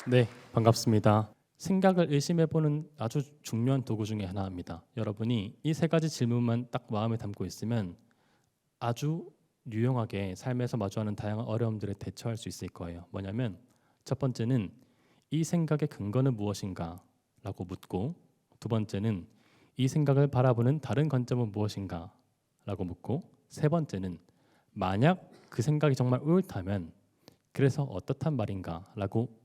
네, 반갑습니다. 생각을 의심해보는 아주 중요한 도구 중에 하나입니다. 여러분이 이 세 가지 질문만 딱 마음에 담고 있으면 아주 유용하게 삶에서 마주하는 다양한 어려움들에 대처할 수 있을 거예요. 뭐냐면 첫 번째는 이 생각의 근거는 무엇인가? 라고 묻고, 두 번째는 이 생각을 바라보는 다른 관점은 무엇인가? 라고 묻고, 세 번째는 만약 그 생각이 정말 옳다면 그래서 어떻단 말인가? 라고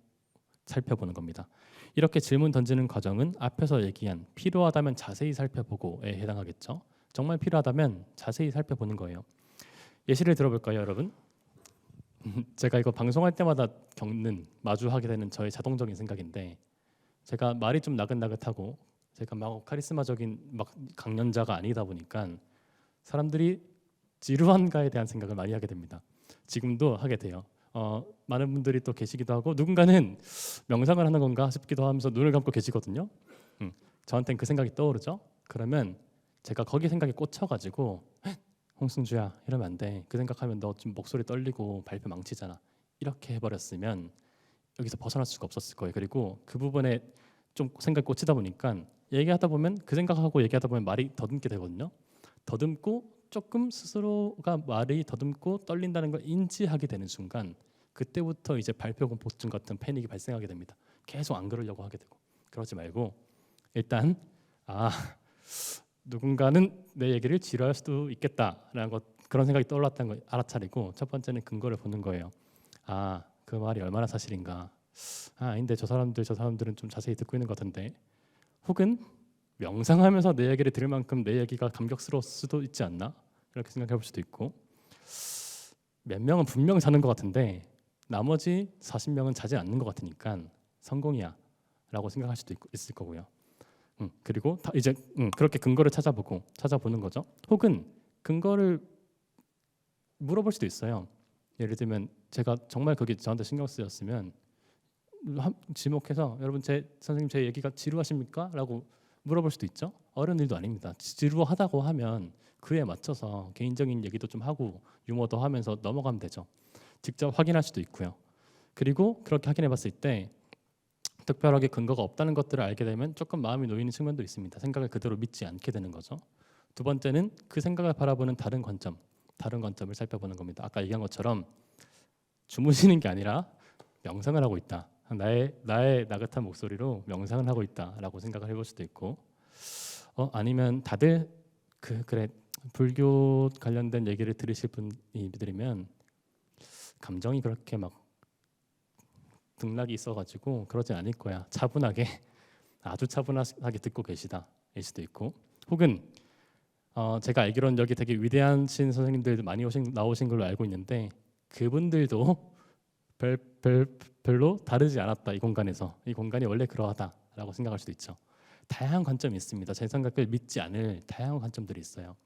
살펴보는 겁니다. 이렇게 질문 던지는 과정은 앞에서 얘기한 필요하다면 자세히 살펴보고에 해당하겠죠. 정말 필요하다면 자세히 살펴보는 거예요. 예시를 들어볼까요, 여러분? 제가 이거 방송할 때마다 마주하게 되는 저의 자동적인 생각인데, 제가 말이 좀 나긋나긋하고 제가 막 카리스마적인 막 강연자가 아니다 보니까 사람들이 지루한가에 대한 생각을 많이 하게 됩니다. 지금도 하게 돼요. 많은 분들이 또 계시기도 하고 누군가는 명상을 하는 건가 싶기도 하면서 눈을 감고 계시거든요. 저한테는 그 생각이 떠오르죠. 그러면 제가 거기 생각에 꽂혀가지고 홍승주야 이러면 안 돼. 그 생각하면 너 좀 목소리 떨리고 발표 망치잖아. 이렇게 해버렸으면 여기서 벗어날 수가 없었을 거예요. 그리고 그 부분에 좀 생각이 꽂히다 보니까 얘기하다 보면 그 생각하고 얘기하다 보면 말이 더듬게 되거든요. 더듬고 조금 스스로가 말이 더듬고 떨린다는 걸 인지하게 되는 순간 그때부터 이제 발표 공포증 같은 패닉이 발생하게 됩니다. 계속 안 그러려고 하게 되고. 그러지 말고 일단 누군가는 내 얘기를 지루할 수도 있겠다라는 것, 그런 생각이 떠올랐다는 걸 알아차리고 첫 번째는 근거를 보는 거예요. 그 말이 얼마나 사실인가. 아닌데 저 사람들은 좀 자세히 듣고 있는 것 같은데. 혹은 명상하면서 내 얘기를 들을 만큼 내 얘기가 감격스러울 수도 있지 않나? 이렇게 생각해 볼 수도 있고, 몇 명은 분명 자는 것 같은데 나머지 40명은 자지 않는 것 같으니까 성공이야 라고 생각할 수도 있을 거고요. 그리고 이제 그렇게 근거를 찾아보는 거죠. 혹은 근거를 물어볼 수도 있어요. 예를 들면 제가 정말 그게 저한테 신경 쓰였으면 지목해서 여러분 선생님 제 얘기가 지루하십니까? 라고 물어볼 수도 있죠. 어려운 일도 아닙니다. 지루하다고 하면 그에 맞춰서 개인적인 얘기도 좀 하고 유머도 하면서 넘어가면 되죠. 직접 확인할 수도 있고요. 그리고 그렇게 확인해 봤을 때 특별하게 근거가 없다는 것들을 알게 되면 조금 마음이 놓이는 측면도 있습니다. 생각을 그대로 믿지 않게 되는 거죠. 두 번째는 그 생각을 바라보는 다른 관점을 살펴보는 겁니다. 아까 얘기한 것처럼 주무시는 게 아니라 명상을 하고 있다. 나의 나긋한 목소리로 명상을 하고 있다라고 생각을 해볼 수도 있고, 아니면 다들 그래 불교 관련된 얘기를 들으실 분들이면 감정이 그렇게 막 등락이 있어가지고 그러진 않을 거야. 차분하게 아주 차분하게 듣고 계시다일 수도 있고, 혹은 제가 알기로는 여기 되게 위대하신 선생님들 많이 나오신 걸로 알고 있는데 그분들도 별로 다르지 않았다. 이 공간에서 이 공간이 원래 그러하다라고 생각할 수도 있죠. 다양한 관점이 있습니다. 제 생각을 믿지 않을 다양한 관점들이 있어요.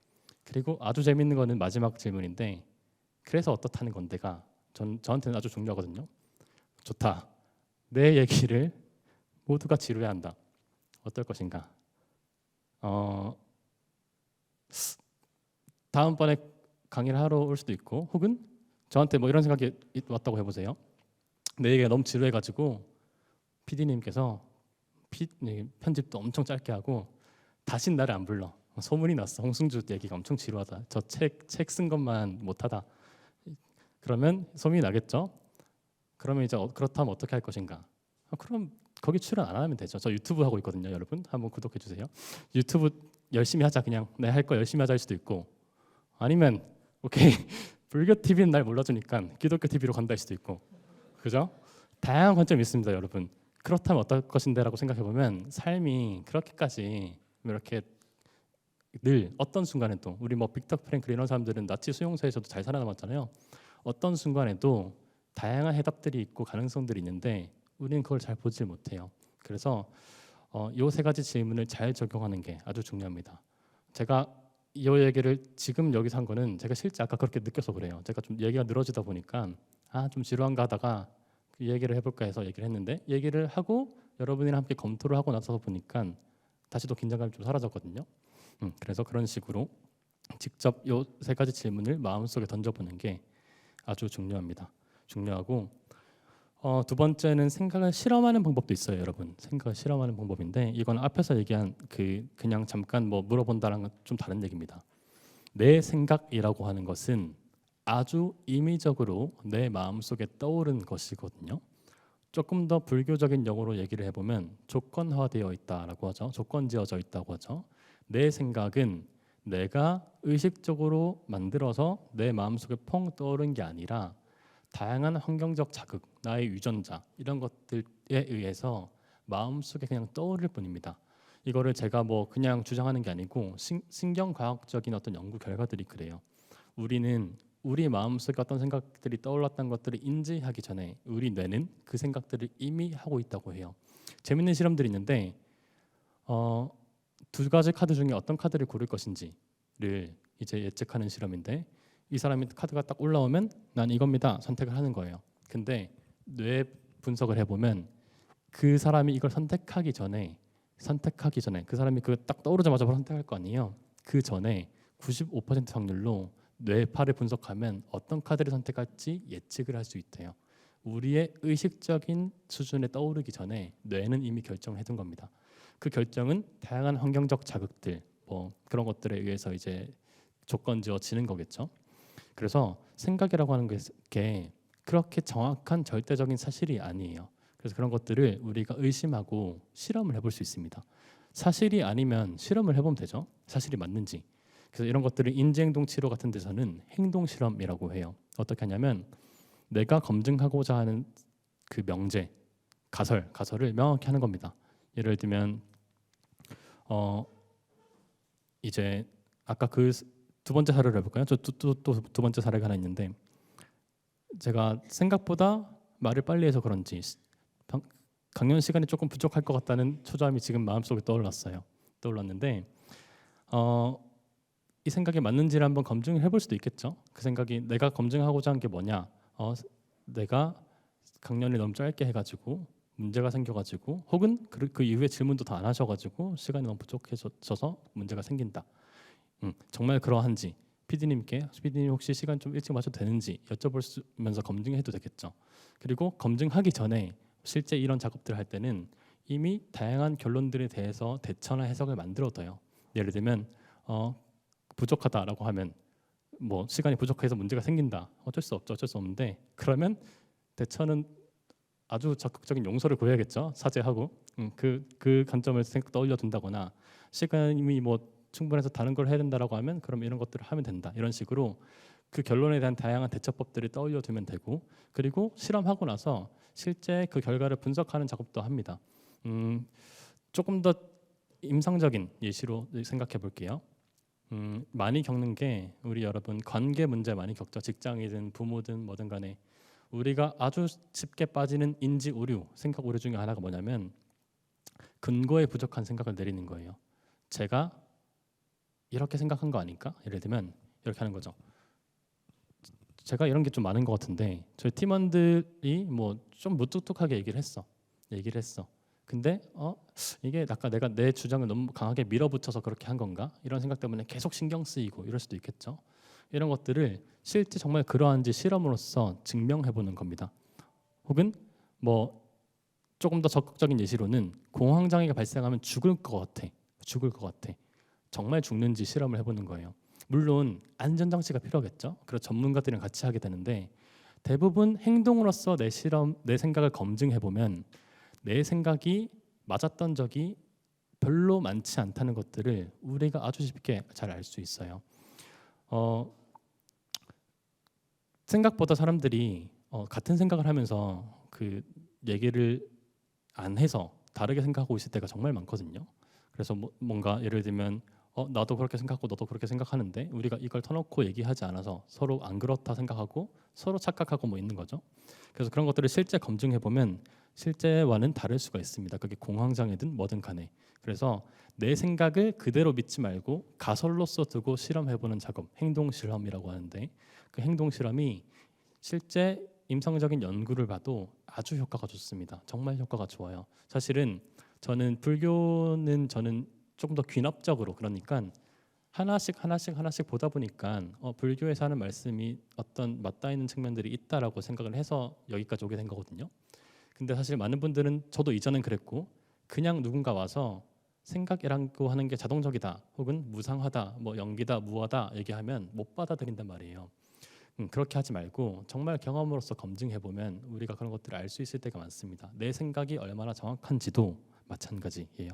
그리고 아주 재밌는 거는 마지막 질문인데, 그래서 어떻다는 건데가 저한테는 아주 중요하거든요. 좋다. 내 얘기를 모두가 지루해한다. 어떨 것인가? 다음번에 강의를 하러 올 수도 있고, 혹은 저한테 뭐 이런 생각이 왔다고 해보세요. 내 얘기가 너무 지루해가지고 PD님께서 편집도 엄청 짧게 하고 다신 나를 안 불러. 소문이 났어. 홍승주 얘기가 엄청 지루하다. 저 책 쓴 것만 못하다. 그러면 소문이 나겠죠. 그러면 이제 그렇다면 어떻게 할 것인가? 그럼 거기 출연 안 하면 되죠. 저 유튜브 하고 있거든요, 여러분. 한번 구독해 주세요. 유튜브 열심히 하자. 그냥 내 할 거 열심히 하자 할 수도 있고, 아니면 오케이 불교 TV는 날 몰라주니까 기독교 TV로 간다 할 수도 있고, 그죠? 다양한 관점이 있습니다, 여러분. 그렇다면 어떨 것인데라고 생각해 보면 삶이 그렇게까지 이렇게 늘 어떤 순간에도 우리 뭐 빅터 프랭클 이런 사람들은 나치 수용소에서도 잘 살아남았잖아요. 어떤 순간에도 다양한 해답들이 있고 가능성들이 있는데 우리는 그걸 잘 보질 못해요. 그래서 이 세 가지 질문을 잘 적용하는 게 아주 중요합니다. 제가 이 얘기를 지금 여기서 한 거는 제가 실제 아까 그렇게 느껴서 그래요. 제가 좀 얘기가 늘어지다 보니까 좀 지루한가 하다가 그 얘기를 해볼까 해서 얘기를 했는데, 얘기를 하고 여러분이랑 함께 검토를 하고 나서 보니까 다시 또 긴장감이 좀 사라졌거든요. 그래서 그런 식으로 직접 이 세 가지 질문을 마음속에 던져보는 게 아주 중요합니다. 중요하고 두 번째는 생각을 실험하는 방법도 있어요, 여러분. 생각을 실험하는 방법인데 이건 앞에서 얘기한 그냥 잠깐 뭐 물어본다는 건 좀 다른 얘기입니다. 내 생각이라고 하는 것은 아주 임의적으로 내 마음속에 떠오른 것이거든요. 조금 더 불교적인 용어로 얘기를 해보면 조건화되어 있다라고 하죠. 조건지어져 있다고 하죠. 내 생각은 내가 의식적으로 만들어서 내 마음속에 펑 떠오른 게 아니라 다양한 환경적 자극, 나의 유전자 이런 것들에 의해서 마음속에 그냥 떠오를 뿐입니다. 이거를 제가 뭐 그냥 주장하는 게 아니고 신경과학적인 어떤 연구 결과들이 그래요. 우리는 우리 마음속에 어떤 생각들이 떠올랐던 것들을 인지하기 전에 우리 뇌는 그 생각들을 이미 하고 있다고 해요. 재밌는 실험들이 있는데 두 가지 카드 중에 어떤 카드를 고를 것인지를 이제 예측하는 실험인데 이 사람이 카드가 딱 올라오면 난 이겁니다 선택을 하는 거예요. 근데 뇌 분석을 해보면 그 사람이 이걸 선택하기 전에 그 사람이 그 딱 떠오르자마자 바로 선택할 거 아니에요. 그 전에 95% 확률로 뇌파를 분석하면 어떤 카드를 선택할지 예측을 할 수 있대요. 우리의 의식적인 수준에 떠오르기 전에 뇌는 이미 결정을 해둔 겁니다. 그 결정은 다양한 환경적 자극들 뭐 그런 것들에 의해서 이제 조건지어지는 거겠죠. 그래서 생각이라고 하는 게 그렇게 정확한 절대적인 사실이 아니에요. 그래서 그런 것들을 우리가 의심하고 실험을 해볼 수 있습니다. 사실이 아니면 실험을 해보면 되죠. 사실이 맞는지. 그래서 이런 것들을 인지행동 치료 같은 데서는 행동 실험이라고 해요. 어떻게 하냐면 내가 검증하고자 하는 그 명제, 가설을 명확히 하는 겁니다. 예를 들면 이제 아까 그 두 번째 사례를 해볼까요? 저 또 두 번째 사례가 하나 있는데 제가 생각보다 말을 빨리 해서 그런지 강연 시간이 조금 부족할 것 같다는 초조함이 지금 마음속에 떠올랐는데 이 생각이 맞는지를 한번 검증을 해볼 수도 있겠죠. 그 생각이 내가 검증하고자 한 게 뭐냐? 내가 강연을 너무 짧게 해가지고 문제가 생겨가지고 혹은 그 이후에 질문도 더 안 하셔가지고 시간이 너무 부족해져서 문제가 생긴다. 정말 그러한지 피디님 혹시 시간 좀 일찍 마셔도 되는지 여쭤보면서 검증해도 되겠죠. 그리고 검증하기 전에 실제 이런 작업들을 할 때는 이미 다양한 결론들에 대해서 대처나 해석을 만들어둬요. 예를 들면 부족하다라고 하면 뭐 시간이 부족해서 문제가 생긴다. 어쩔 수 없는데 그러면 대처는 아주 적극적인 용서를 구해야겠죠. 사죄하고 그 관점을 떠올려 둔다거나 시간이 뭐 충분해서 다른 걸 해야 된다라고 하면 그럼 이런 것들을 하면 된다. 이런 식으로 그 결론에 대한 다양한 대처법들을 떠올려 두면 되고 그리고 실험하고 나서 실제 그 결과를 분석하는 작업도 합니다. 조금 더 임상적인 예시로 생각해 볼게요. 많이 겪는 게 우리 여러분 관계 문제 많이 겪죠. 직장이든 부모든 뭐든 간에 우리가 아주 쉽게 빠지는 인지 오류, 생각 오류 중에 하나가 뭐냐면 근거에 부족한 생각을 내리는 거예요. 제가 이렇게 생각한 거 아닐까? 예를 들면 이렇게 하는 거죠. 제가 이런 게 좀 많은 것 같은데 저희 팀원들이 뭐 좀 무뚝뚝하게 얘기를 했어. 근데 이게 아까 내가 내 주장을 너무 강하게 밀어붙여서 그렇게 한 건가? 이런 생각 때문에 계속 신경 쓰이고 이럴 수도 있겠죠. 이런 것들을 실제 정말 그러한지 실험으로서 증명해 보는 겁니다. 혹은 뭐 조금 더 적극적인 예시로는 공황 장애가 발생하면 죽을 것 같아. 정말 죽는지 실험을 해보는 거예요. 물론 안전장치가 필요하겠죠. 그래서 전문가들이랑 같이 하게 되는데 대부분 행동으로서 내 생각을 검증해 보면 내 생각이 맞았던 적이 별로 많지 않다는 것들을 우리가 아주 쉽게 잘 알 수 있어요. 생각보다 사람들이 같은 생각을 하면서 그 얘기를 안 해서 다르게 생각하고 있을 때가 정말 많거든요. 그래서 뭔가 예를 들면 나도 그렇게 생각하고 너도 그렇게 생각하는데 우리가 이걸 터놓고 얘기하지 않아서 서로 안 그렇다 생각하고 서로 착각하고 뭐 있는 거죠. 그래서 그런 것들을 실제 검증해 보면 실제와는 다를 수가 있습니다. 그게 공황장애든 뭐든 간에. 그래서 내 생각을 그대로 믿지 말고 가설로서 두고 실험해보는 작업, 행동 실험이라고 하는데 그 행동 실험이 실제 임상적인 연구를 봐도 아주 효과가 좋습니다. 정말 효과가 좋아요. 사실은 불교는 저는 조금 더 귀납적으로 그러니까 하나씩 보다 보니까 불교에서 하는 말씀이 어떤 맞닿아 있는 측면들이 있다라고 생각을 해서 여기까지 오게 된 거거든요. 근데 사실 많은 분들은 저도 이전엔 그랬고 그냥 누군가 와서 생각이라고 하는 게 자동적이다 혹은 무상하다 뭐 연기다 무하다 얘기하면 못 받아들인단 말이에요. 그렇게 하지 말고 정말 경험으로서 검증해 보면 우리가 그런 것들을 알 수 있을 때가 많습니다. 내 생각이 얼마나 정확한지도 마찬가지예요.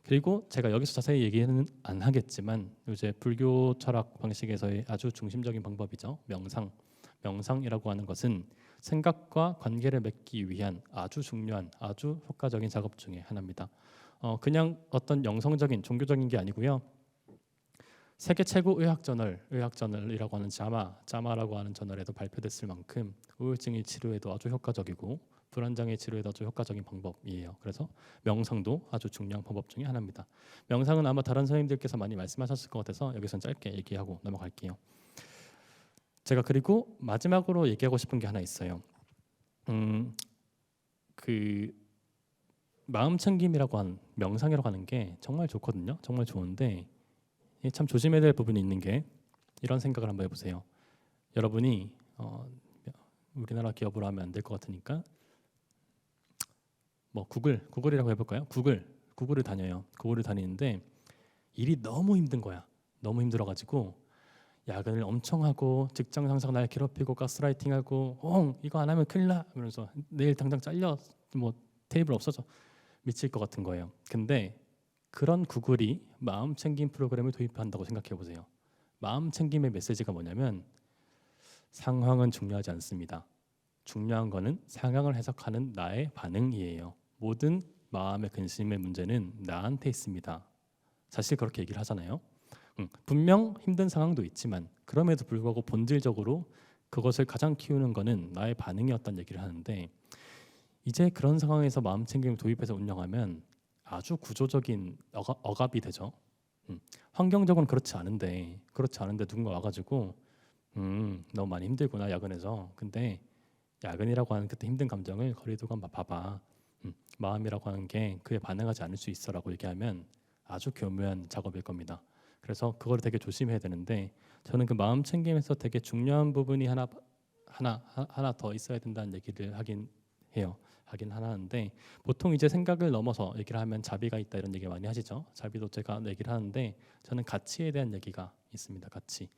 그리고 제가 여기서 자세히 얘기는 안 하겠지만 이제 불교 철학 방식에서의 아주 중심적인 방법이죠. 명상. 명상이라고 하는 것은 생각과 관계를 맺기 위한 아주 중요한 아주 효과적인 작업 중에 하나입니다. 그냥 어떤 영성적인 종교적인 게 아니고요. 세계 최고 의학저널이라고 하는 자마라고 하는 저널에도 발표됐을 만큼 우울증의 치료에도 아주 효과적이고 불안장애 치료에도 아주 효과적인 방법이에요. 그래서 명상도 아주 중요한 방법 중에 하나입니다. 명상은 아마 다른 선생님들께서 많이 말씀하셨을 것 같아서 여기서는 짧게 얘기하고 넘어갈게요. 제가 그리고 마지막으로 얘기하고 싶은 게 하나 있어요. 그 마음 챙김이라고 하는 명상이라고 하는 게 정말 좋거든요. 정말 좋은데 참 조심해야 될 부분이 있는 게 이런 생각을 한번 해보세요. 여러분이 우리나라 기업으로 하면 안 될 것 같으니까 뭐 구글이라고 해볼까요? 구글을 다녀요. 구글을 다니는데 일이 너무 힘든 거야. 너무 힘들어가지고 야근을 엄청 하고 직장 상사가 날 괴롭히고 가스라이팅하고 이거 안 하면 큰일 나 그러면서 내일 당장 잘려 뭐 테이블 없어져 미칠 것 같은 거예요. 근데 그런 구글이 마음 챙김 프로그램을 도입한다고 생각해 보세요. 마음 챙김의 메시지가 뭐냐면 상황은 중요하지 않습니다. 중요한 거는 상황을 해석하는 나의 반응이에요. 모든 마음의 근심의 문제는 나한테 있습니다. 사실 그렇게 얘기를 하잖아요. 분명 힘든 상황도 있지만 그럼에도 불구하고 본질적으로 그것을 가장 키우는 거는 나의 반응이었다는 얘기를 하는데 이제 그런 상황에서 마음 챙김을 도입해서 운영하면 아주 구조적인 억압이 되죠. 환경적으로는 그렇지 않은데 누군가 와가지고 너무 많이 힘들구나 야근해서. 근데 야근이라고 하는 그때 힘든 감정을 거리두고 한번 봐봐. 마음이라고 하는 게 그에 반응하지 않을 수 있어라고 얘기하면 아주 교묘한 작업일 겁니다. 그래서 그걸 되게 조심해야 되는데 저는 그 마음 챙김에서 되게 중요한 부분이 하나 더 있어야 된다는 얘기를 하긴 하는데 보통 이제 생각을 넘어서 얘기를 하면 자비가 있다 이런 얘기 많이 하시죠. 자비도 제가 얘기를 하는데 저는 가치에 대한 얘기가 있습니다. 가치.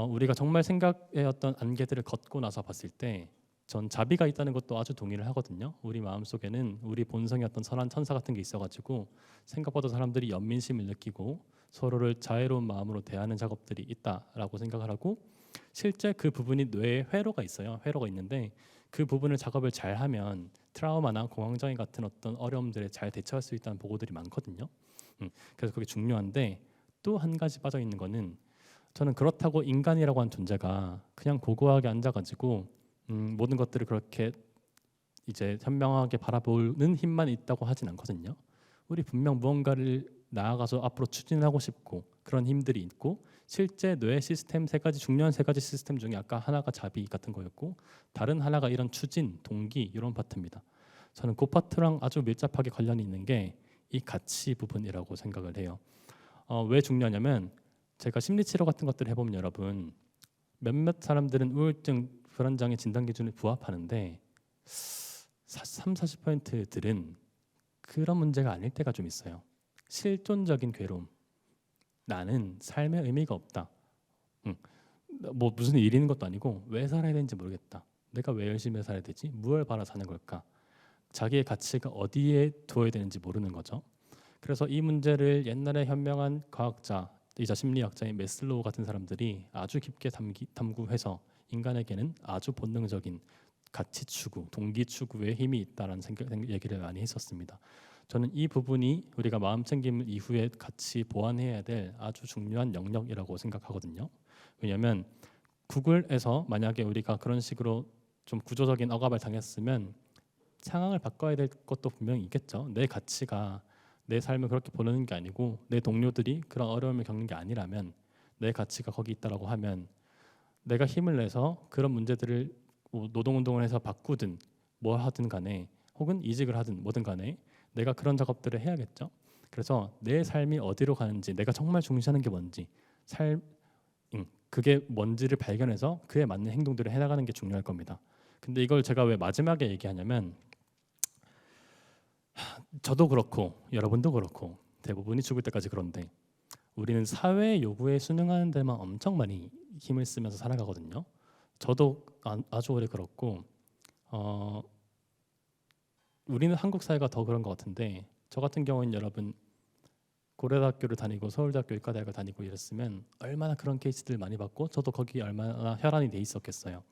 우리가 정말 생각의 어떤 안개들을 걷고 나서 봤을 때 전 자비가 있다는 것도 아주 동의를 하거든요. 우리 마음속에는 우리 본성의 어떤 선한 천사 같은 게 있어가지고 생각보다 사람들이 연민심을 느끼고 서로를 자애로운 마음으로 대하는 작업들이 있다라고 생각을 하고 실제 그 부분이 뇌에 회로가 있어요. 회로가 있는데 그 부분을 작업을 잘하면 트라우마나 공황장애 같은 어떤 어려움들에 잘 대처할 수 있다는 보고들이 많거든요. 그래서 그게 중요한데 또 한 가지 빠져 있는 거는 저는 그렇다고 인간이라고 하는 존재가 그냥 고고하게 앉아가지고 모든 것들을 그렇게 이제 현명하게 바라보는 힘만 있다고 하진 않거든요. 우리 분명 무언가를 나아가서 앞으로 추진하고 싶고 그런 힘들이 있고 실제 뇌 시스템 중요한 세 가지 시스템 중에 아까 하나가 자비 같은 거였고 다른 하나가 이런 추진, 동기 이런 파트입니다. 저는 그 파트랑 아주 밀접하게 관련이 있는 게 이 가치 부분이라고 생각을 해요. 왜 중요하냐면 제가 심리치료 같은 것들을 해보면 여러분 몇몇 사람들은 우울증, 불안장애 진단 기준에 부합하는데 30-40%들은 그런 문제가 아닐 때가 좀 있어요. 실존적인 괴로움. 나는 삶의 의미가 없다. 뭐 무슨 일이 있는 것도 아니고 왜 살아야 되는지 모르겠다. 내가 왜 열심히 살아야 되지? 무엇을 바라 사는 걸까? 자기의 가치가 어디에 두어야 되는지 모르는 거죠. 그래서 이 문제를 옛날에 현명한 과학자이자 심리학자인 메슬로우 같은 사람들이 아주 깊게 탐구해서 인간에게는 아주 본능적인 가치 추구, 동기 추구에 힘이 있다라는 얘기를 많이 했었습니다. 저는 이 부분이 우리가 마음 챙김 이후에 같이 보완해야 될 아주 중요한 영역이라고 생각하거든요. 왜냐하면 구글에서 만약에 우리가 그런 식으로 좀 구조적인 억압을 당했으면 상황을 바꿔야 될 것도 분명히 있겠죠. 내 가치가 내 삶을 그렇게 보는 게 아니고 내 동료들이 그런 어려움을 겪는 게 아니라면 내 가치가 거기 있다라고 하면 내가 힘을 내서 그런 문제들을 노동운동을 해서 바꾸든 뭐 하든 간에 혹은 이직을 하든 뭐든 간에 내가 그런 작업들을 해야겠죠. 그래서 내 삶이 어디로 가는지 내가 정말 중시하는 게 뭔지 그게 뭔지를 발견해서 그에 맞는 행동들을 해나가는 게 중요할 겁니다. 근데 이걸 제가 왜 마지막에 얘기하냐면 저도 그렇고 여러분도 그렇고 대부분이 죽을 때까지 그런데 우리는 사회의 요구에 순응하는 데만 엄청 많이 힘을 쓰면서 살아가거든요. 저도 아주 오래 그렇고 우리는 한국 사회가 더 그런 것 같은데 저 같은 경우는 여러분 고려대학교를 다니고 서울대학교 의과대학을 다니고 이랬으면 얼마나 그런 케이스들 많이 봤고 저도 거기 얼마나 혈안이 돼 있었겠어요.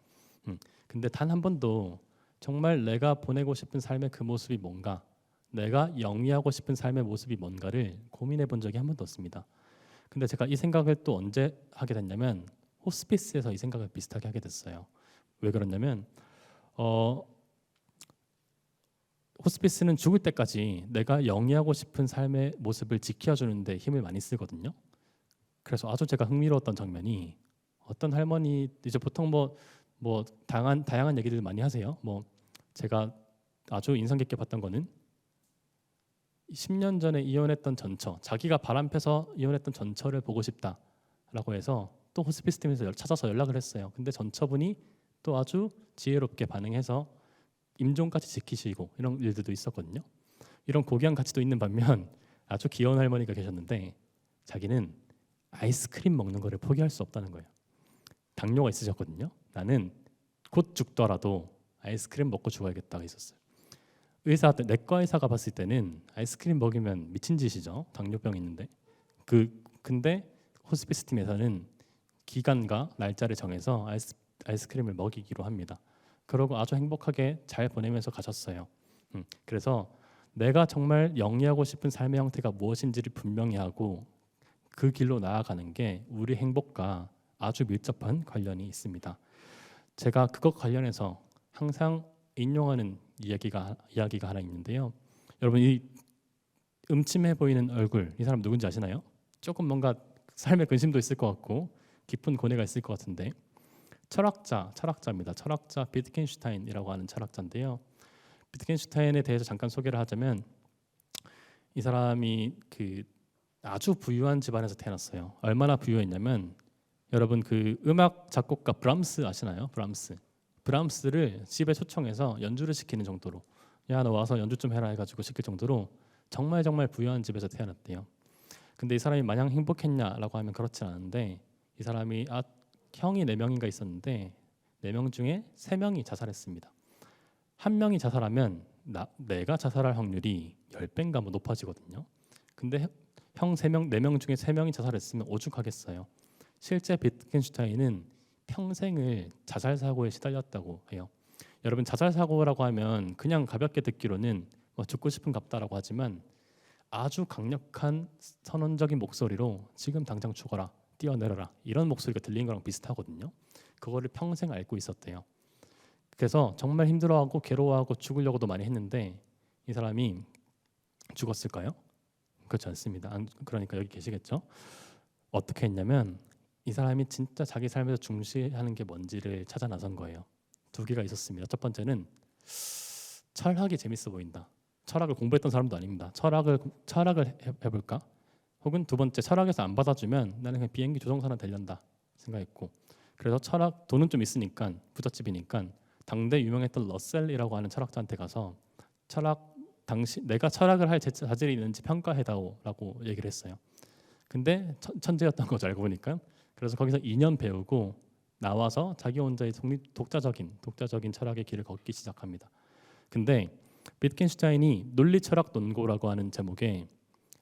근데 단 한 번도 정말 내가 보내고 싶은 삶의 그 모습이 뭔가 내가 영위하고 싶은 삶의 모습이 뭔가를 고민해 본 적이 한 번도 없습니다. 근데 제가 이 생각을 또 언제 하게 됐냐면 호스피스에서 이 생각을 비슷하게 하게 됐어요. 왜 그러냐면 호스피스는 죽을 때까지 내가 영위하고 싶은 삶의 모습을 지켜주는데 힘을 많이 쓰거든요. 그래서 아주 제가 흥미로웠던 장면이 어떤 할머니 이제 보통 뭐 다양한 얘기들 많이 하세요. 뭐 제가 아주 인상 깊게 봤던 거는 10년 전에 이혼했던 전처, 자기가 바람펴서 이혼했던 전처를 보고 싶다라고 해서 또 호스피스 팀에서 찾아서 연락을 했어요. 근데 전처분이 또 아주 지혜롭게 반응해서 임종까지 지키시고 이런 일들도 있었거든요. 이런 고귀한 가치도 있는 반면 아주 귀여운 할머니가 계셨는데 자기는 아이스크림 먹는 거를 포기할 수 없다는 거예요. 당뇨가 있으셨거든요. 나는 곧 죽더라도 아이스크림 먹고 죽어야겠다가 있었어요. 내과 의사가 봤을 때는 아이스크림 먹이면 미친 짓이죠. 당뇨병 있는데. 근데 호스피스 팀에서는 기간과 날짜를 정해서 아이스크림을 먹이기로 합니다. 그러고 아주 행복하게 잘 보내면서 가셨어요. 그래서 내가 정말 영위하고 싶은 삶의 형태가 무엇인지를 분명히 하고 그 길로 나아가는 게 우리 행복과 아주 밀접한 관련이 있습니다. 제가 그것 관련해서 항상 인용하는 이야기가 하나 있는데요. 여러분 이 음침해 보이는 얼굴 이 사람 누군지 아시나요? 조금 뭔가 삶의 근심도 있을 것 같고 깊은 고뇌가 있을 것 같은데 철학자입니다. 철학자 비트겐슈타인이라고 하는 철학자인데요. 비트겐슈타인에 대해서 잠깐 소개를 하자면 이 사람이 아주 부유한 집안에서 태어났어요. 얼마나 부유했냐면 여러분 그 음악 작곡가 브람스 아시나요? 브람스를 집에 초청해서 연주를 시키는 정도로 야 너 와서 연주 좀 해라 해가지고 시킬 정도로 정말 부유한 집에서 태어났대요. 근데 이 사람이 마냥 행복했냐라고 하면 그렇지 않은데 이 사람이 형이 4명인가 있었는데 4명 중에 3명이 자살했습니다. 한 명이 자살하면 내가 자살할 확률이 10배인가 뭐 높아지거든요. 근데 형 4명 중에 3명이 자살했으면 오죽하겠어요. 실제 비트겐슈타인은 평생을 자살 사고에 시달렸다고 해요. 여러분 자살 사고라고 하면 그냥 가볍게 듣기로는 뭐 죽고 싶은 갑다라고 하지만 아주 강력한 선언적인 목소리로 지금 당장 죽어라, 뛰어내려라 이런 목소리가 들리는 거랑 비슷하거든요. 그거를 평생 앓고 있었대요. 그래서 정말 힘들어하고 괴로워하고 죽으려고도 많이 했는데 이 사람이 죽었을까요? 그렇지 않습니다. 그러니까 여기 계시겠죠? 어떻게 했냐면 이 사람이 진짜 자기 삶에서 중시하는 게 뭔지를 찾아 나선 거예요. 2개가 있었습니다. 첫 번째는 철학이 재밌어 보인다. 철학을 공부했던 사람도 아닙니다. 철학을 해볼까? 혹은 2번째 철학에서 안 받아주면 나는 그냥 비행기 조종사나 되련다 생각했고 그래서 돈은 좀 있으니까 부잣집이니까 당대 유명했던 러셀이라고 하는 철학자한테 가서 내가 철학을 할 자질이 있는지 평가해다오라고 얘기를 했어요. 근데 천재였던 거죠 알고 보니까. 그래서 거기서 2년 배우고 나와서 자기 혼자의 독자적인 철학의 길을 걷기 시작합니다. 근데 비트겐슈타인이 논리철학 논고라고 하는 제목의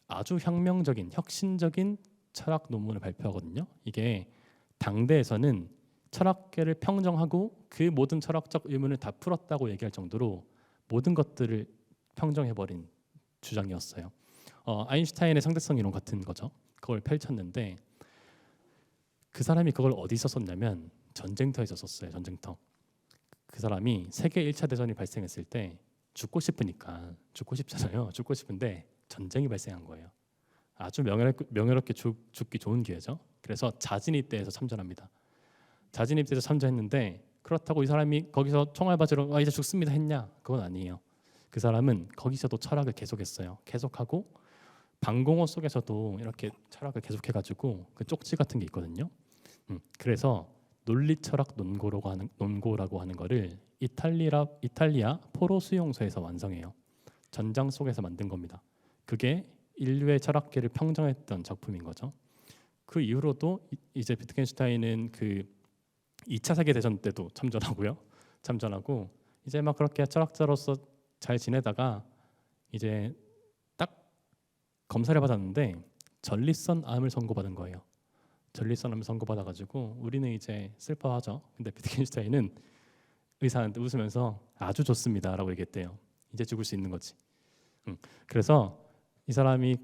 아주 혁신적인 철학 논문을 발표하거든요. 이게 당대에서는 철학계를 평정하고 그 모든 철학적 의문을 다 풀었다고 얘기할 정도로 모든 것들을 평정해버린 주장이었어요. 아인슈타인의 상대성 이론 같은 거죠. 그걸 펼쳤는데 그 사람이 그걸 어디서 썼냐면 전쟁터에서 썼어요. 전쟁터. 그 사람이 세계 1차 대전이 발생했을 때 죽고 싶잖아요. 죽고 싶은데 전쟁이 발생한 거예요. 아주 명예롭게 죽기 좋은 기회죠. 그래서 자진입대에서 참전합니다. 자진입대에서 참전했는데 그렇다고 이 사람이 거기서 총알 맞으러 이제 죽습니다 했냐? 그건 아니에요. 그 사람은 거기서도 철학을 계속했어요. 계속하고 방공호 속에서도 이렇게 철학을 계속해가지고 그 쪽지 같은 게 있거든요. 그래서 논리철학 논고라고 하는 거를 이탈리아 포로 수용소에서 완성해요. 전장 속에서 만든 겁니다. 그게 인류의 철학계를 평정했던 작품인 거죠. 그 이후로도 이제 비트겐슈타인은 그 2차 세계 대전 때도 참전하고 이제 막 그렇게 철학자로서 잘 지내다가 이제 딱 검사를 받았는데 전립선 암을 선고받은 거예요. 전립선 암을 선고받아가지고 우리는 이제 슬퍼하죠. 근데 비트겐슈타인은 의사한테 웃으면서 아주 좋습니다라고 얘기했대요. 이제 죽을 수 있는 거지. 그래서 이 사람이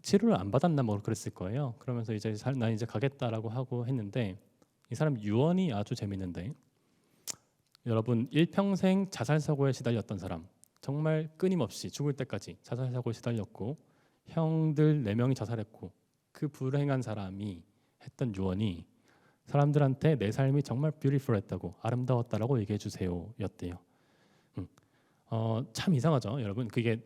치료를 안 받았나 뭐 그랬을 거예요. 그러면서 이제 난 이제 가겠다라고 하고 했는데 이 사람 유언이 아주 재밌는데 여러분 일평생 자살 사고에 시달렸던 사람 정말 끊임없이 죽을 때까지 자살 사고에 시달렸고 형들 4명이 자살했고 그 불행한 사람이 했던 유언이 사람들한테 내 삶이 정말 뷰티풀했다고 아름다웠다라고 얘기해 주세요였대요. 참 이상하죠, 여러분. 그게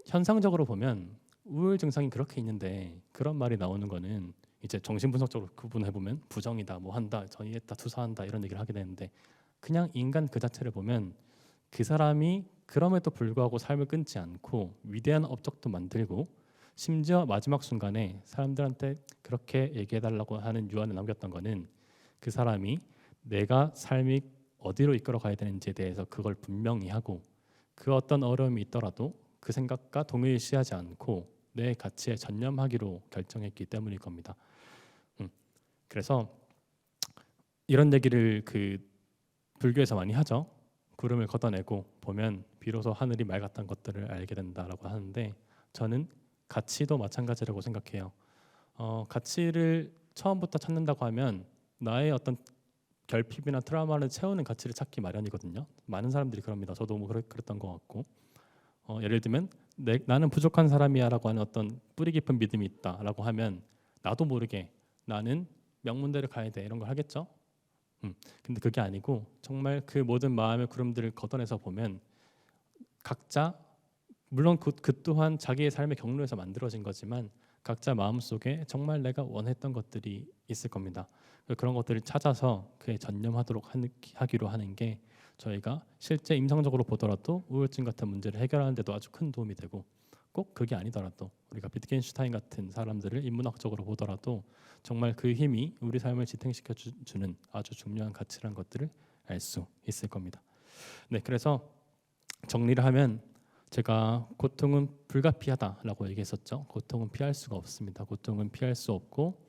현상적으로 보면 우울 증상이 그렇게 있는데 그런 말이 나오는 거는 이제 정신분석적으로 구분해 보면 부정이다, 뭐 한다, 전이했다, 투사한다 이런 얘기를 하게 되는데 그냥 인간 그 자체를 보면 그 사람이 그럼에도 불구하고 삶을 끊지 않고 위대한 업적도 만들고 심지어 마지막 순간에 사람들한테 그렇게 얘기해달라고 하는 유언을 남겼던 거는 그 사람이 내가 삶이 어디로 이끌어 가야 되는지에 대해서 그걸 분명히 하고 그 어떤 어려움이 있더라도 그 생각과 동일시하지 않고 내 가치에 전념하기로 결정했기 때문일 겁니다. 그래서 이런 얘기를 그 불교에서 많이 하죠. 구름을 걷어내고 보면 비로소 하늘이 맑았던 것들을 알게 된다라고 하는데 저는 가치도 마찬가지라고 생각해요. 가치를 처음부터 찾는다고 하면 나의 어떤 결핍이나 트라우마를 채우는 가치를 찾기 마련이거든요. 많은 사람들이 그럽니다. 저도 뭐 그랬던 것 같고 예를 들면 나는 부족한 사람이야라고 하는 어떤 뿌리 깊은 믿음이 있다라고 하면 나도 모르게 나는 명문대를 가야 돼 이런 걸 하겠죠. 근데 그게 아니고 정말 그 모든 마음의 구름들을 걷어내서 보면 각자 물론 그 또한 자기의 삶의 경로에서 만들어진 거지만 각자 마음속에 정말 내가 원했던 것들이 있을 겁니다. 그런 것들을 찾아서 그에 전념하도록 하기로 하는 게 저희가 실제 임상적으로 보더라도 우울증 같은 문제를 해결하는 데도 아주 큰 도움이 되고 꼭 그게 아니더라도 우리가 비트겐슈타인 같은 사람들을 인문학적으로 보더라도 정말 그 힘이 우리 삶을 지탱시켜 주는 아주 중요한 가치란 것들을 알 수 있을 겁니다. 네, 그래서 정리를 하면 제가 고통은 불가피하다라고 얘기했었죠. 고통은 피할 수가 없습니다. 고통은 피할 수 없고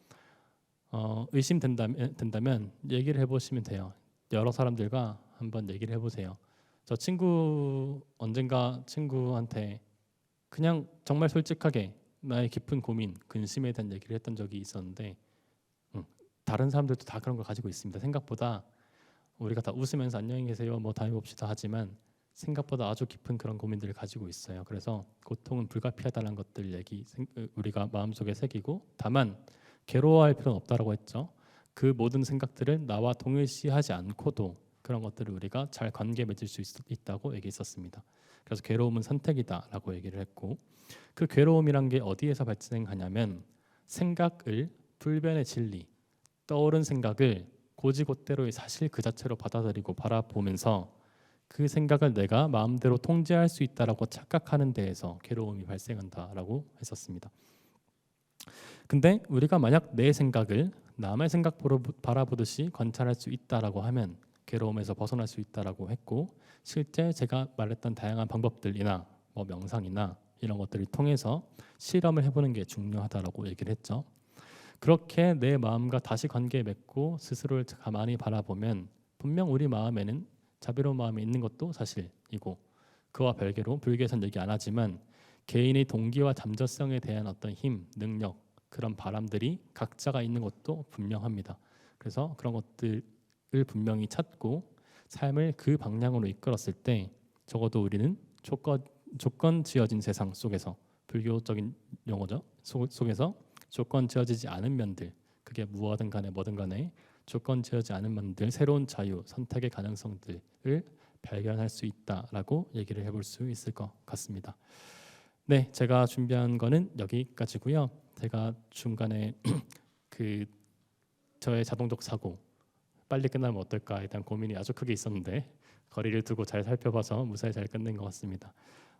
의심된다면 얘기를 해보시면 돼요. 여러 사람들과 한번 얘기를 해보세요. 저 언젠가 친구한테 그냥 정말 솔직하게 나의 깊은 고민, 근심에 대한 얘기를 했던 적이 있었는데 다른 사람들도 다 그런 걸 가지고 있습니다. 생각보다 우리가 다 웃으면서 안녕히 계세요, 뭐 다음에 봅시다 하지만 생각보다 아주 깊은 그런 고민들을 가지고 있어요. 그래서 고통은 불가피하다는 것들 우리가 마음속에 새기고 다만 괴로워할 필요는 없다라고 했죠. 그 모든 생각들을 나와 동일시하지 않고도 그런 것들을 우리가 잘 관계 맺을 수 있다고 얘기했었습니다. 그래서 괴로움은 선택이다라고 얘기를 했고 그 괴로움이란 게 어디에서 발생하냐면 생각을 불변의 진리, 떠오른 생각을 고지고대로의 사실 그 자체로 받아들이고 바라보면서 그 생각을 내가 마음대로 통제할 수 있다라고 착각하는 데에서 괴로움이 발생한다라고 했었습니다. 근데 우리가 만약 내 생각을 남의 생각으로 바라보듯이 관찰할 수 있다라고 하면 괴로움에서 벗어날 수 있다라고 했고 실제 제가 말했던 다양한 방법들이나 뭐 명상이나 이런 것들을 통해서 실험을 해보는 게 중요하다라고 얘기를 했죠. 그렇게 내 마음과 다시 관계 맺고 스스로를 가만히 바라보면 분명 우리 마음에는 자비로운 마음이 있는 것도 사실이고 그와 별개로 불교에서는 얘기 안 하지만 개인의 동기와 잠재성에 대한 어떤 힘, 능력 그런 바람들이 각자가 있는 것도 분명합니다. 그래서 그런 것들을 분명히 찾고 삶을 그 방향으로 이끌었을 때 적어도 우리는 조건 지어진 세상 속에서 불교적인 용어죠. 속에서 조건 지어지지 않은 면들 그게 무엇든 간에 뭐든 간에 조건 지어지지 않은 면들 새로운 자유 선택의 가능성들을 발견할 수 있다라고 얘기를 해볼 수 있을 것 같습니다. 네, 제가 준비한 거는 여기까지고요. 제가 중간에 저의 자동적 사고 빨리 끝나면 어떨까에 대한 고민이 아주 크게 있었는데 거리를 두고 잘 살펴봐서 무사히 잘 끝낸 것 같습니다.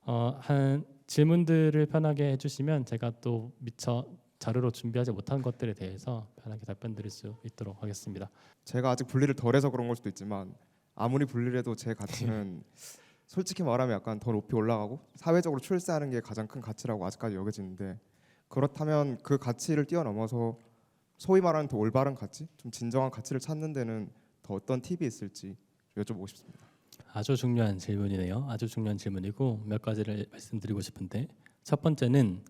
한 질문들을 편하게 해주시면 제가 또 미처 자료로 준비하지 못한 것들에 대해서 편하게 답변 드릴 수 있도록 하겠습니다. 제가 아직 분리를 덜해서 그런 걸 수도 있지만 아무리 분리를 해도 제 가치는 솔직히 말하면 약간 더 높이 올라가고 사회적으로 출세하는 게 가장 큰 가치라고 아직까지 여겨지는데, 그렇다면 그 가치를 뛰어넘어서 소위 말하는 더 올바른 가치, 좀 진정한 가치를 찾는 데는 더 어떤 팁이 있을지 여쭤보고 싶습니다. 아주 중요한 질문이네요. 아주 중요한 질문이고 몇 가지를 말씀드리고 싶은데, 첫 번째는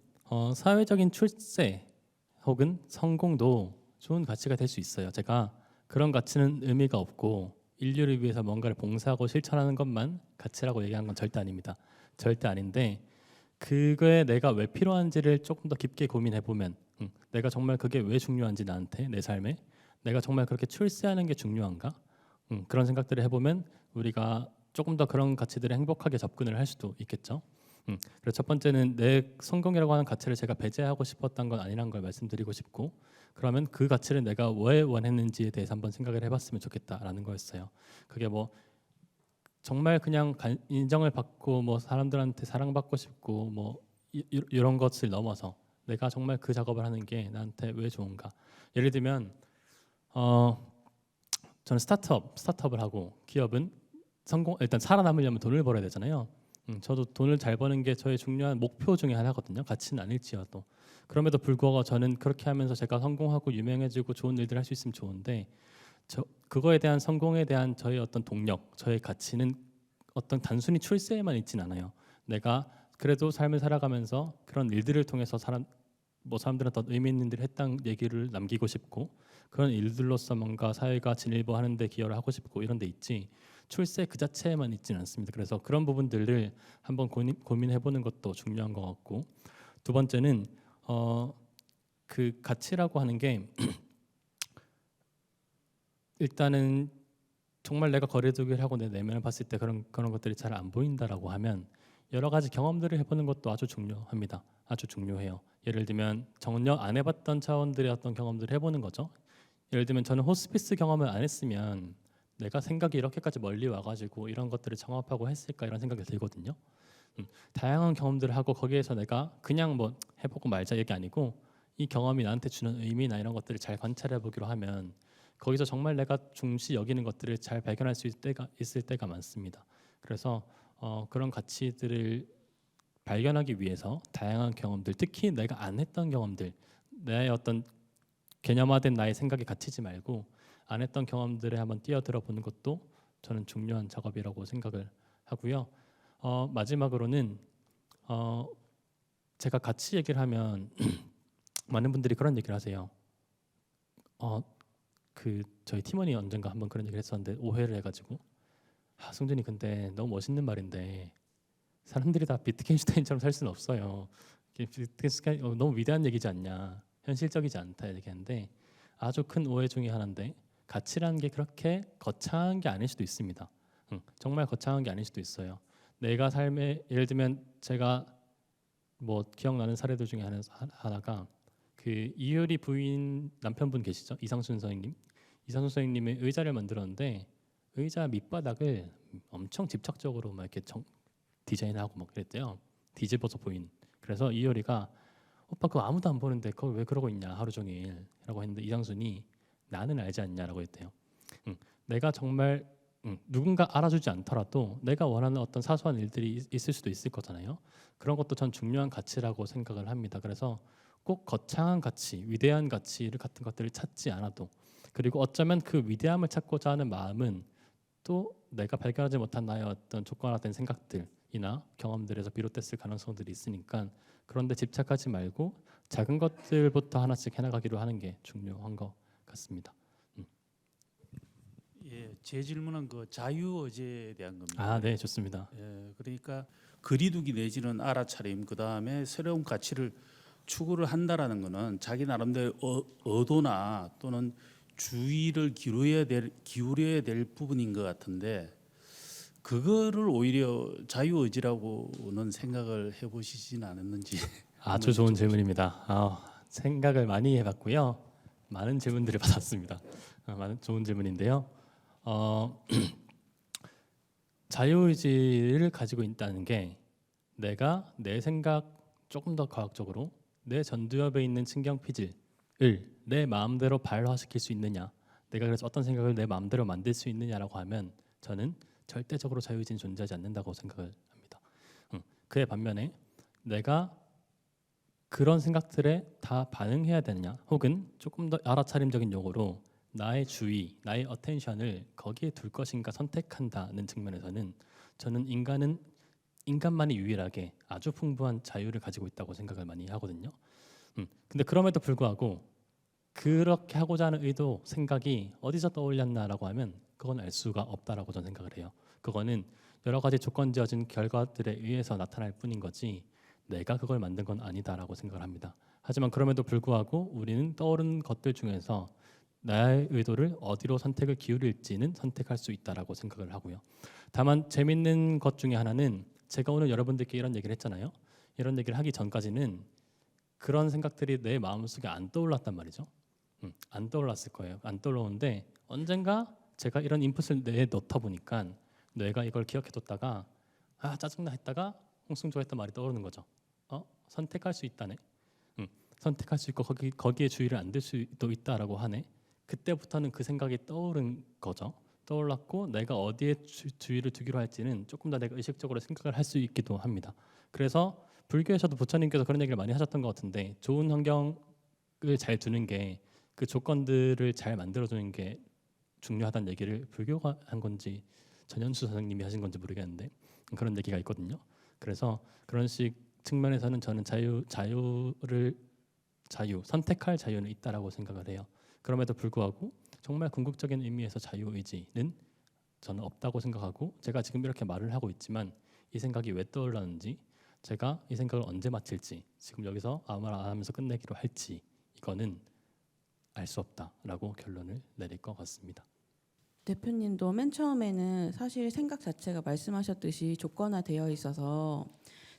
사회적인 출세 혹은 성공도 좋은 가치가 될 수 있어요. 제가 그런 가치는 의미가 없고 인류를 위해서 뭔가를 봉사하고 실천하는 것만 가치라고 얘기한 건 절대 아닙니다. 절대 아닌데, 그거에 내가 왜 필요한지를 조금 더 깊게 고민해 보면, 내가 정말 그게 왜 중요한지, 나한테, 내 삶에 내가 정말 그렇게 출세하는 게 중요한가, 그런 생각들을 해보면 우리가 조금 더 그런 가치들에 행복하게 접근을 할 수도 있겠죠. 그래서 첫 번째는 내 성공이라고 하는 가치를 제가 배제하고 싶었던 건 아니란 걸 말씀드리고 싶고, 그러면 그 가치를 내가 왜 원했는지에 대해서 한번 생각을 해봤으면 좋겠다라는 거였어요. 그게 뭐 정말 그냥 인정을 받고 뭐 사람들한테 사랑받고 싶고 뭐 이런 것을 넘어서 내가 정말 그 작업을 하는 게 나한테 왜 좋은가. 예를 들면 저는 스타트업을 하고, 기업은 일단 살아남으려면 돈을 벌어야 되잖아요. 저도 돈을 잘 버는 게 저의 중요한 목표 중에 하나거든요. 가치는 아닐지라도. 그럼에도 불구하고 저는 그렇게 하면서 제가 성공하고 유명해지고 좋은 일들 할 수 있으면 좋은데, 그거에 대한 성공에 대한 저의 어떤 동력, 저의 가치는 어떤 단순히 출세에만 있진 않아요. 내가 그래도 삶을 살아가면서 그런 일들을 통해서 사람들한테 의미 있는 일을 했다는 얘기를 남기고 싶고, 그런 일들로서 뭔가 사회가 진일보하는 데 기여를 하고 싶고, 이런 데 있지 출세 그 자체에만 있지는 않습니다. 그래서 그런 부분들을 한번 고민해 보는 것도 중요한 것 같고, 두 번째는 그 가치라고 하는 게 일단은 정말 내가 거리두기를 하고 내 내면을 봤을 때 그런 것들이 잘 안 보인다라고 하면 여러 가지 경험들을 해보는 것도 아주 중요합니다. 아주 중요해요. 예를 들면 전혀 안 해봤던 차원들의 어떤 경험들을 해보는 거죠. 예를 들면 저는 호스피스 경험을 안 했으면 내가 생각이 이렇게까지 멀리 와가지고 이런 것들을 창업하고 했을까, 이런 생각이 들거든요. 다양한 경험들을 하고 거기에서 내가 그냥 뭐 해보고 말자 이게 아니고, 이 경험이 나한테 주는 의미나 이런 것들을 잘 관찰해 보기로 하면 거기서 정말 내가 중시 여기는 것들을 잘 발견할 수 있을 때가 많습니다. 그래서 그런 가치들을 발견하기 위해서 다양한 경험들, 특히 내가 안 했던 경험들, 내 어떤 개념화된 나의 생각에 갇히지 말고 안 했던 경험들에 한번 뛰어들어 보는 것도 저는 중요한 작업이라고 생각을 하고요. 마지막으로는 제가 가치 얘기를 하면 많은 분들이 그런 얘기를 하세요. 저희 팀원이 언젠가 한번 그런 얘기를 했었는데 오해를 해가지고, 승준이 근데 너무 멋있는 말인데 사람들이 다 비트겐슈타인처럼 살 수는 없어요. 비트겐슈타인 너무 위대한 얘기지 않냐, 현실적이지 않다 얘기하는데, 아주 큰 오해 중에 하나인데, 가치라는 게 그렇게 거창한 게 아닐 수도 있습니다. 정말 거창한 게 아닐 수도 있어요. 내가 삶에, 예를 들면 제가 뭐 기억나는 사례들 중에 하나가 그 이효리 부인 남편분 계시죠? 이상순 선생님. 이상순 선생님의 의자를 만들었는데 의자 밑바닥을 엄청 집착적으로 막 이렇게 디자인하고 막 그랬대요. 뒤집어서 보인. 그래서 이효리가 오빠 그거 아무도 안 보는데 그걸 왜 그러고 있냐 하루 종일 라고 했는데, 이상순이 나는 알지 않냐라고 했대요. 내가 정말 누군가 알아주지 않더라도 내가 원하는 어떤 사소한 일들이 있을 수도 있을 거잖아요. 그런 것도 전 중요한 가치라고 생각을 합니다. 그래서 꼭 거창한 가치, 위대한 가치를 같은 것들을 찾지 않아도, 그리고 어쩌면 그 위대함을 찾고자 하는 마음은 또 내가 발견하지 못한 나의 어떤 조건화된 생각들이나 경험들에서 비롯됐을 가능성들이 있으니까, 그런데 집착하지 말고 작은 것들부터 하나씩 해나가기로 하는 게 중요한 것 같습니다. 예, 제 질문은 그 자유의제에 대한 겁니다. 네, 좋습니다. 예, 그러니까 거리두기 내지는 알아차림, 그 다음에 새로운 가치를 추구를 한다라는 것은 자기 나름대로 의도나 또는 주의를 기울여야 될 부분인 것 같은데, 그거를 오히려 자유의지라고는 생각을 해보시진 않았는지. 아주 좋은 질문입니다. 생각을 많이 해봤고요. 많은 질문들을 받았습니다. 많은 좋은 질문인데요. 자유의지를 가지고 있다는 게 내가 내 생각 조금 더 과학적으로 내 전두엽에 있는 신경피질을 내 마음대로 발화시킬 수 있느냐, 내가 그래서 어떤 생각을 내 마음대로 만들 수 있느냐라고 하면 저는 절대적으로 자유의지는 존재하지 않는다고 생각을 합니다. 그에 반면에 내가 그런 생각들에 다 반응해야 되느냐, 혹은 조금 더 알아차림적인 용어로 나의 주의, 나의 어텐션을 거기에 둘 것인가 선택한다는 측면에서는 저는 인간만이 유일하게 아주 풍부한 자유를 가지고 있다고 생각을 많이 하거든요. 근데 그럼에도 불구하고 그렇게 하고자 하는 의도, 생각이 어디서 떠올렸나라고 하면 그건 알 수가 없다라고 저는 생각을 해요. 그거는 여러 가지 조건 지어진 결과들에 의해서 나타날 뿐인 거지 내가 그걸 만든 건 아니다라고 생각을 합니다. 하지만 그럼에도 불구하고 우리는 떠오른 것들 중에서 나의 의도를 어디로 선택을 기울일지는 선택할 수 있다라고 생각을 하고요. 다만 재밌는 것 중에 하나는 제가 오늘 여러분들께 이런 얘기를 했잖아요. 이런 얘기를 하기 전까지는 그런 생각들이 내 마음속에 안 떠올랐단 말이죠. 안 떠올랐을 거예요. 안 떠올랐는데 언젠가 제가 이런 인풋을 내 넣다 보니까 뇌가 이걸 기억해뒀다가 아 짜증나 했다가 홍승조가 했던 말이 떠오르는 거죠. 선택할 수 있다네. 선택할 수 있고 거기에 주의를 안 둘 수도 있다라고 하네. 그때부터는 그 생각이 떠오른 거죠. 떠올랐고 내가 어디에 주의를 두기로 할지는 조금 더 내가 의식적으로 생각을 할 수 있기도 합니다. 그래서 불교에서도 부처님께서 그런 얘기를 많이 하셨던 것 같은데 좋은 환경을 잘 두는 게 그 조건들을 잘 만들어주는 게 중요하다는 얘기를 불교가 한 건지 전현수 선생님이 하신 건지 모르겠는데 그런 얘기가 있거든요. 그래서 그런 식 측면에서는 저는 선택할 자유는 있다라고 생각을 해요. 그럼에도 불구하고 정말 궁극적인 의미에서 자유의지는 저는 없다고 생각하고 제가 지금 이렇게 말을 하고 있지만 이 생각이 왜 떠올랐는지 제가 이 생각을 언제 마칠지 지금 여기서 아무 말 안 하면서 끝내기로 할지 이거는 알 수 없다라고 결론을 내릴 것 같습니다. 대표님도 맨 처음에는 사실 생각 자체가 말씀하셨듯이 조건화되어 있어서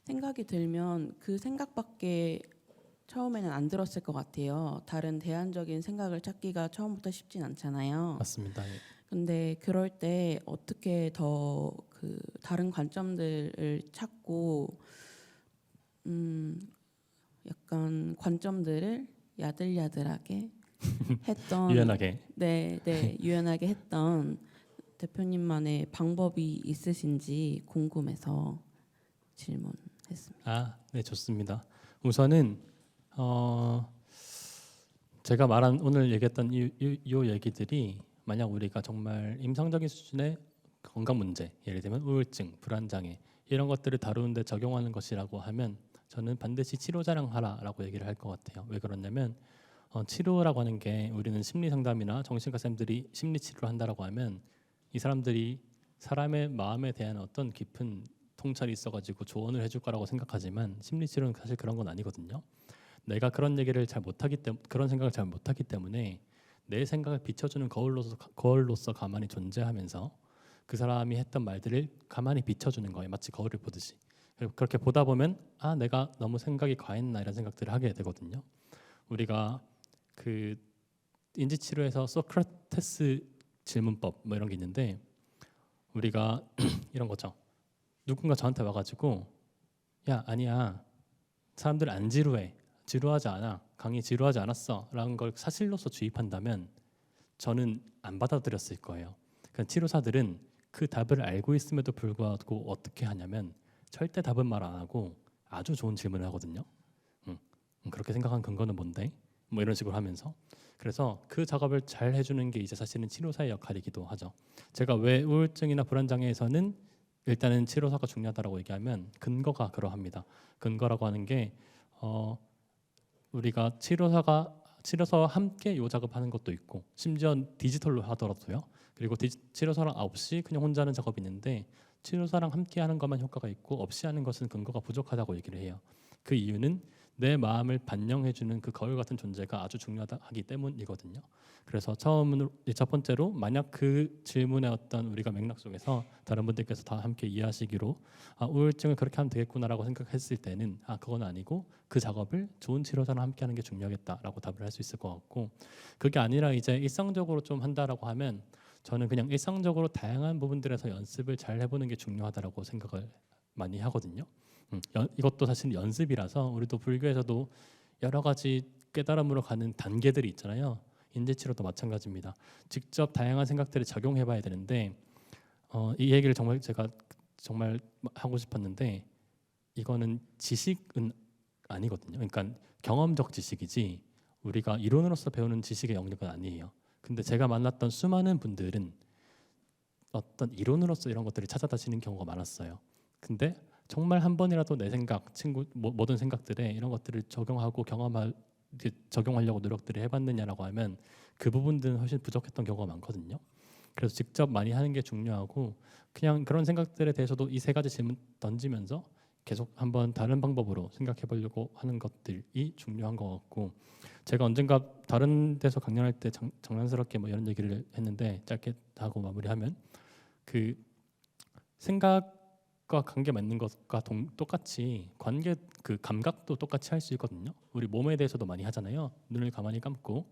생각이 들면 그 생각밖에 처음에는 안 들었을 것 같아요. 다른 대안적인 생각을 찾기가 처음부터 쉽진 않잖아요. 맞습니다. 예. 근데 그럴 때 어떻게 더 그 다른 관점들을 찾고 약간 관점들을 야들야들하게 했던 유연하게. 네, 유연하게 했던 대표님만의 방법이 있으신지 궁금해서 질문했습니다. 네, 좋습니다. 우선은 제가 말한 오늘 얘기했던 이 얘기들이 만약 우리가 정말 임상적인 수준의 건강 문제, 예를 들면 우울증, 불안장애 이런 것들을 다루는데 적용하는 것이라고 하면 저는 반드시 치료 자랑하라라고 얘기를 할 것 같아요. 왜 그러냐면 치료라고 하는 게 우리는 심리 상담이나 정신과 쌤들이 심리 치료를 한다라고 하면 이 사람들이 사람의 마음에 대한 어떤 깊은 통찰이 있어가지고 조언을 해줄 거라고 생각하지만 심리 치료는 사실 그런 건 아니거든요. 내가 그런 얘기를 잘 못하기 때문에 그런 생각을 잘 못하기 때문에 내 생각을 비춰주는 거울로서 가만히 존재하면서 그 사람이 했던 말들을 가만히 비춰주는 거예요. 마치 거울을 보듯이. 그렇게 보다 보면 내가 너무 생각이 과했나 이런 생각들을 하게 되거든요. 우리가 그 인지치료에서 소크라테스 질문법 뭐 이런 게 있는데 우리가 이런 거죠. 누군가 저한테 와가지고 야 아니야 사람들 안 지루해 지루하지 않아 강의 지루하지 않았어 라는 걸 사실로서 주입한다면 저는 안 받아들였을 거예요. 그러니까 치료사들은 그 답을 알고 있음에도 불구하고 어떻게 하냐면 절대 답은 말 안 하고 아주 좋은 질문을 하거든요. 그렇게 생각한 근거는 뭔데? 뭐 이런 식으로 하면서 그래서 그 작업을 잘 해주는 게 이제 사실은 치료사의 역할이기도 하죠. 제가 왜 우울증이나 불안장애에서는 일단은 치료사가 중요하다라고 얘기하면 근거가 그러합니다. 근거라고 하는 게 우리가 치료사와 함께 요 작업하는 것도 있고 심지어 디지털로 하더라도요. 그리고 치료사랑 없이 그냥 혼자 하는 작업이 있는데 치료사랑 함께 하는 것만 효과가 있고 없이 하는 것은 근거가 부족하다고 얘기를 해요. 그 이유는 내 마음을 반영해주는 그 거울 같은 존재가 아주 중요하기 때문이거든요. 그래서 첫 번째로 만약 그 질문의 어떤 우리가 맥락 속에서 다른 분들께서 다 함께 이해하시기로 우울증을 그렇게 하면 되겠구나라고 생각했을 때는 그건 아니고 그 작업을 좋은 치료사랑 함께 하는 게 중요하겠다라고 답을 할 수 있을 것 같고 그게 아니라 이제 일상적으로 좀 한다라고 하면 저는 그냥 일상적으로 다양한 부분들에서 연습을 잘 해보는 게 중요하다라고 생각을 많이 하거든요. 이것도 사실 연습이라서 우리도 불교에서도 여러 가지 깨달음으로 가는 단계들이 있잖아요. 인지치료도 마찬가지입니다. 직접 다양한 생각들을 적용해봐야 되는데 이 얘기를 정말 제가 정말 하고 싶었는데 이거는 지식은 아니거든요. 그러니까 경험적 지식이지 우리가 이론으로서 배우는 지식의 영역은 아니에요. 근데 제가 만났던 수많은 분들은 어떤 이론으로서 이런 것들을 찾아다니는 경우가 많았어요. 근데 정말 한 번이라도 내 생각, 친구 모든 생각들에 이런 것들을 적용하고 적용하려고 노력들을 해봤느냐라고 하면 그 부분들은 훨씬 부족했던 경우가 많거든요. 그래서 직접 많이 하는 게 중요하고 그냥 그런 생각들에 대해서도 이 세 가지 질문 던지면서 계속 한번 다른 방법으로 생각해 보려고 하는 것들이 중요한 것 같고 제가 언젠가 다른 데서 강연할 때 장난스럽게 뭐 이런 얘기를 했는데 짧게 하고 마무리하면 그 생각과 관계 맺는 것과 똑같이 관계 그 감각도 똑같이 할 수 있거든요. 우리 몸에 대해서도 많이 하잖아요. 눈을 가만히 감고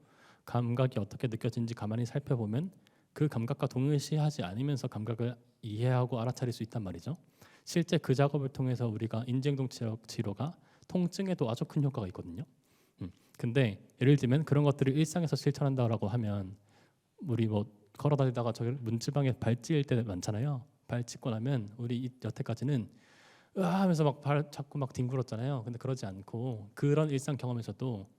감각이 어떻게 느껴지는지 가만히 살펴보면 그 감각과 동일시하지 않으면서 감각을 이해하고 알아차릴 수 있단 말이죠. 실제 그 작업을 통해서 우리가 인지행동 치료가 통증에도 아주 큰 효과가 있거든요. 근데 예를 들면 그런 것들을 일상에서 실천한다라고 하면 우리 뭐 걸어다니다가 저기 문지방에 발 찌일 때 많잖아요. 발 찢고 나면 우리 여태까지는 으아 하면서 막 발 자꾸 막 뒹굴었잖아요. 근데 그러지 않고 그런 일상 경험에서도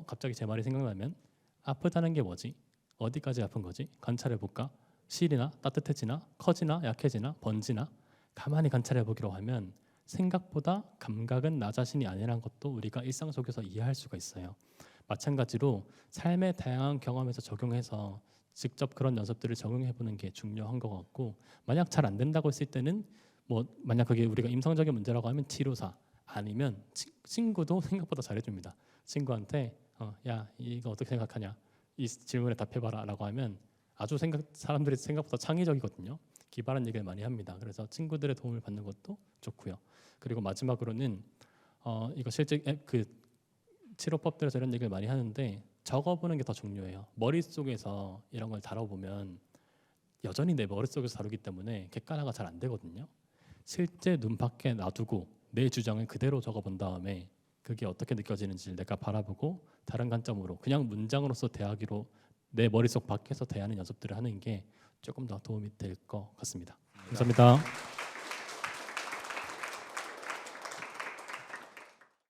갑자기 제 말이 생각나면 아프다는 게 뭐지? 어디까지 아픈 거지? 관찰해 볼까? 실이나 따뜻해지나 커지나 약해지나 번지나 가만히 관찰해 보기로 하면 생각보다 감각은 나 자신이 아니라는 것도 우리가 일상 속에서 이해할 수가 있어요. 마찬가지로 삶의 다양한 경험에서 적용해서 직접 그런 연습들을 적용해 보는 게 중요한 것 같고 만약 잘 안 된다고 했을 때는 뭐 만약 그게 우리가 임상적인 문제라고 하면 치료사 아니면 친구도 생각보다 잘해줍니다. 친구한테 야 이거 어떻게 생각하냐 이 질문에 답해봐라라고 하면 아주 사람들이 생각보다 창의적이거든요. 기발한 얘기를 많이 합니다. 그래서 친구들의 도움을 받는 것도 좋고요. 그리고 마지막으로는 이거 실제 그 치료법들에서 이런 얘기를 많이 하는데 적어보는 게 더 중요해요. 머릿속에서 이런 걸 다뤄보면 여전히 내 머릿속에서 다루기 때문에 객관화가 잘 안 되거든요. 실제 눈 밖에 놔두고 내 주장을 그대로 적어본 다음에 그게 어떻게 느껴지는지 내가 바라보고 다른 관점으로 그냥 문장으로서 대하기로 내 머릿속 밖에서 대하는 연습들을 하는 게 조금 더 도움이 될 것 같습니다. 감사합니다.